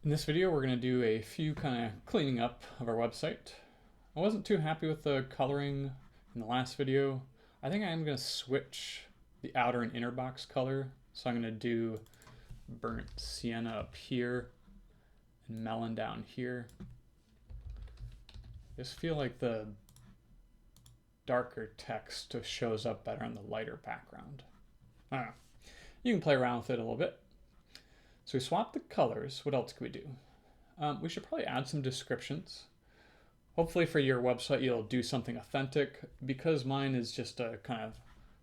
In this video, we're going to do a few kind of cleaning up of our website. I wasn't too happy with the coloring in the last video. I think I'm going to switch the outer and inner box color. So I'm going to do burnt sienna up here and melon down here. I just feel like the darker text just shows up better on the lighter background. I don't know. You can play around with it a little bit. So we swapped the colors. What else could we do? We should probably add some descriptions. Hopefully for your website you'll do something authentic. Because mine is just a kind of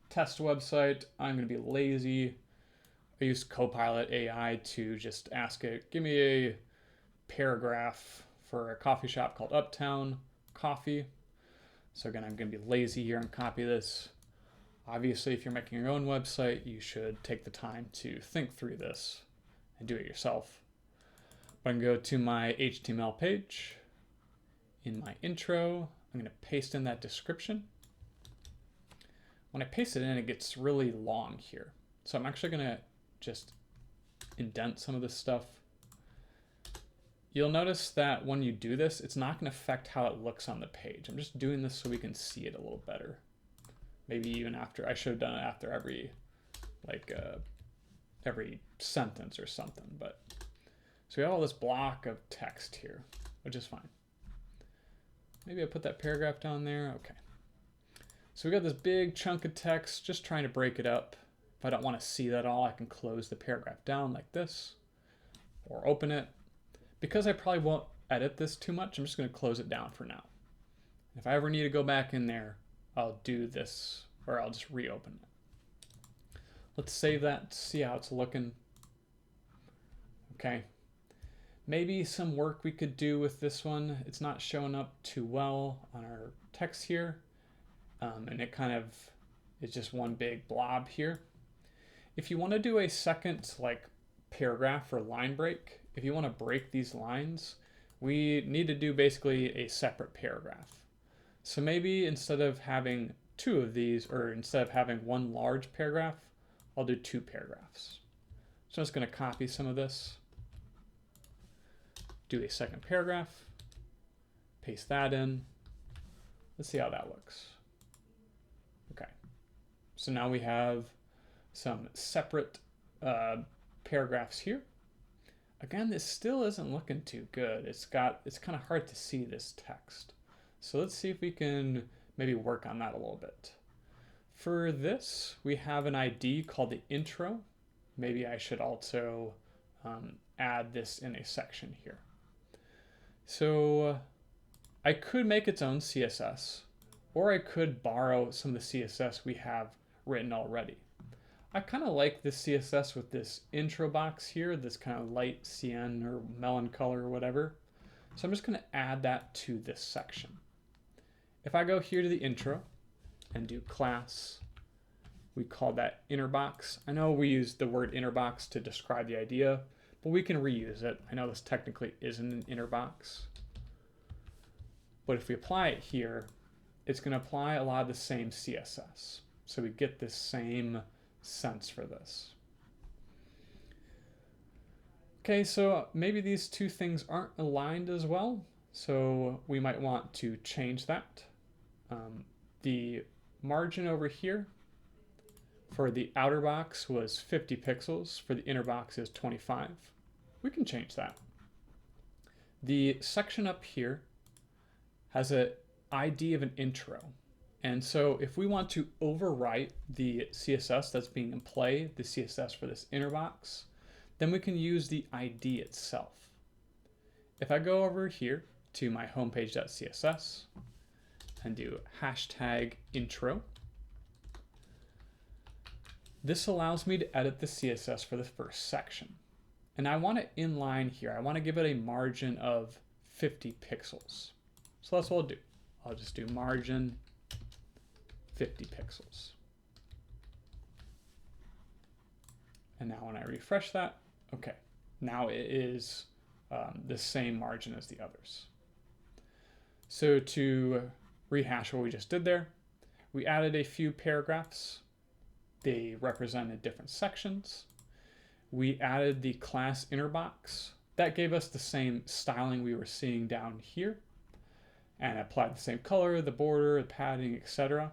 test website, I'm going to be lazy. I use Copilot AI to just ask it, give me a paragraph for a coffee shop called Uptown Coffee. So again, I'm going to be lazy here and copy this. Obviously, if you're making your own website, you should take the time to think through this and do it yourself. I can go to my HTML page. In my intro, I'm going to paste in that description. When I paste it in, it gets really long here. So I'm actually going to just indent some of this stuff. You'll notice that when you do this, it's not going to affect how it looks on the page. I'm just doing this so we can see it a little better. Maybe even after, I should have done it after every sentence or something, but so we have all this block of text here, which is fine. Maybe I put that paragraph down there. Okay. So we got this big chunk of text, just trying to break it up. If I don't want to see that all, I can close the paragraph down like this or open it. Because I probably won't edit this too much, I'm just going to close it down for now. If I ever need to go back in there, I'll do this, or I'll just reopen it. Let's save that, see how it's looking. Okay. Maybe some work we could do with this one. It's not showing up too well on our text here. And it kind of is just one big blob here. If you want to do a second paragraph or line break, if you want to break these lines, we need to do basically a separate paragraph. So maybe instead of having two of these, or instead of having one large paragraph, I'll do two paragraphs. So I'm just going to copy some of this, do a second paragraph, paste that in. Let's see how that looks. Okay. So now we have some separate paragraphs here. Again, this still isn't looking too good. It's kind of hard to see this text. So let's see if we can maybe work on that a little bit. For this, we have an ID called the intro. Maybe I should also add this in a section here. So I could make its own CSS, or I could borrow some of the CSS we have written already. I kind of like this CSS with this intro box here, this kind of light cyan or melon color or whatever. So I'm just going to add that to this section. If I go here to the intro and do class, we call that inner box. I know we use the word inner box to describe the idea, but we can reuse it. I know this technically isn't an inner box, but if we apply it here, it's going to apply a lot of the same CSS. So we get this same sense for this. Okay, so maybe these two things aren't aligned as well, so we might want to change that. The margin over here for the outer box was 50 pixels, for the inner box is 25. We can change that. The section up here has an ID of an intro. And so if we want to overwrite the CSS that's being in play, the CSS for this inner box, then we can use the ID itself. If I go over here to my homepage.css and do hashtag intro, this allows me to edit the CSS for the first section. And I want it inline here. I want to give it a margin of 50 pixels. So that's what I'll do. I'll just do margin 50 pixels. And now when I refresh that, okay, now it is the same margin as the others. So to rehash what we just did there, we added a few paragraphs. They represented different sections. We added the class inner box That gave us the same styling we were seeing down here, and applied the same color, the border, the padding, etc.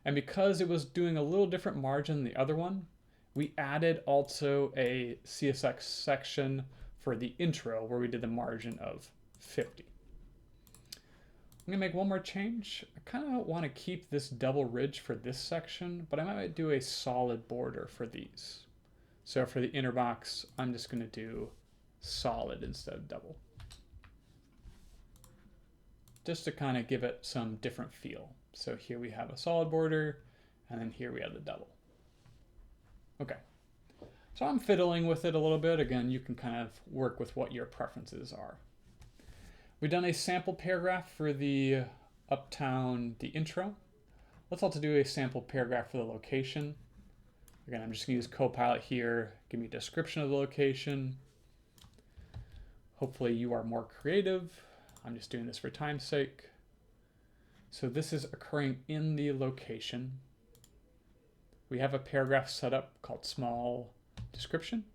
And because it was doing a little different margin than the other one, we added also a CSS section for the intro where we did the margin of 50. I'm gonna make one more change. I kind of want to keep this double ridge for this section, but I might do a solid border for these. So for the inner box, I'm just gonna do solid instead of double, just to kind of give it some different feel. So here we have a solid border, and then here we have the double. Okay, so I'm fiddling with it a little bit. Again, you can kind of work with what your preferences are. We've done a sample paragraph for the uptown, the intro. Let's also do a sample paragraph for the location. Again, I'm just gonna use Copilot here, give me a description of the location. Hopefully you are more creative. I'm just doing this for time's sake. So this is occurring in the location. We have a paragraph set up called small description.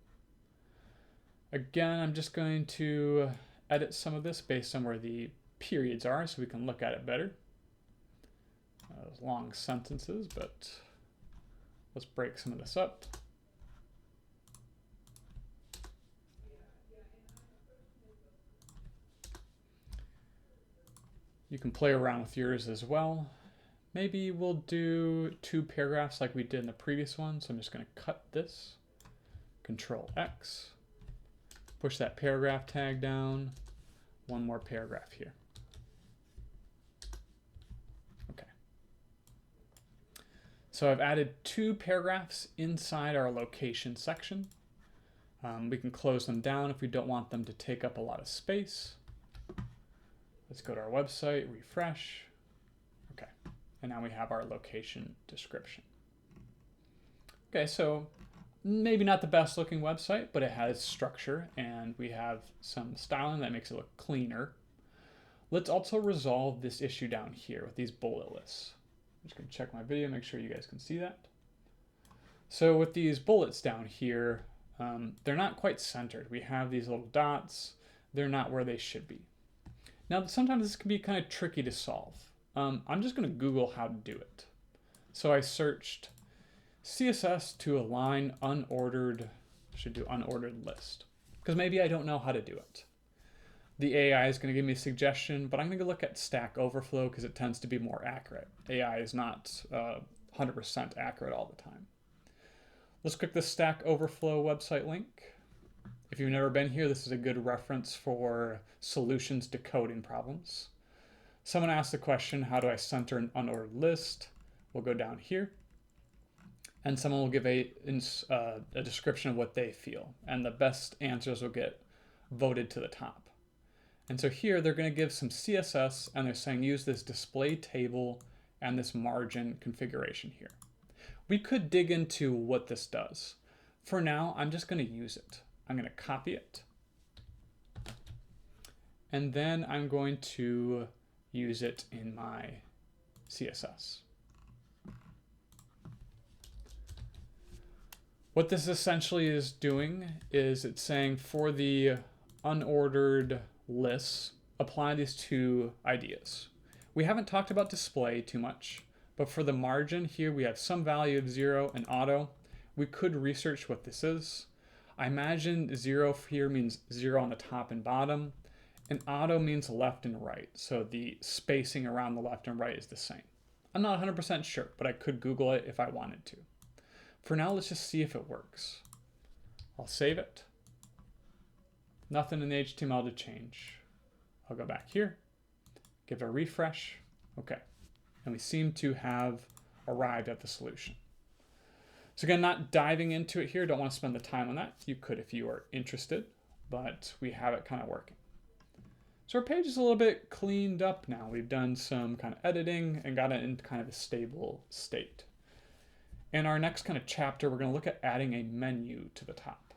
Again, I'm just going to edit some of this based on where the periods are so we can look at it better. Those long sentences, but let's break some of this up. You can play around with yours as well. Maybe we'll do 2 paragraphs like we did in the previous one. So I'm just going to cut this, Control X, push that paragraph tag down, one more paragraph here. Okay. So I've added 2 paragraphs inside our location section. We can close them down if we don't want them to take up a lot of space. Let's go to our website, refresh. Okay, and now we have our location description. Okay, so maybe not the best looking website, but it has structure and we have some styling that makes it look cleaner. Let's also resolve this issue down here with these bullet lists. I'm just gonna check my video, make sure you guys can see that. So with these bullets down here, they're not quite centered. We have these little dots. They're not where they should be. Now, sometimes this can be kind of tricky to solve. I'm just going to Google how to do it. So I searched CSS to align unordered, should do unordered list, because maybe I don't know how to do it. The AI is going to give me a suggestion, but I'm going to look at Stack Overflow because it tends to be more accurate. AI is not 100% accurate all the time. Let's click the Stack Overflow website link. If you've never been here, this is a good reference for solutions to coding problems. Someone asked the question, how do I center an unordered list? We'll go down here. And someone will give a description of what they feel. And the best answers will get voted to the top. And so here they're going to give some CSS, and they're saying use this display table and this margin configuration here. We could dig into what this does. For now, I'm just going to use it. I'm going to copy it. And then I'm going to use it in my CSS. What this essentially is doing is it's saying for the unordered lists, apply these 2 ideas. We haven't talked about display too much, but for the margin here, we have some value of 0 and auto. We could research what this is. I imagine 0 here means 0 on the top and bottom, and auto means left and right. So the spacing around the left and right is the same. I'm not 100% sure, but I could Google it if I wanted to. For now, let's just see if it works. I'll save it. Nothing in the HTML to change. I'll go back here, give a refresh. Okay, and we seem to have arrived at the solution. So again, not diving into it here, don't want to spend the time on that. You could if you are interested, but we have it kind of working. So our page is a little bit cleaned up now. We've done some kind of editing and got it into kind of a stable state. In our next kind of chapter, we're going to look at adding a menu to the top.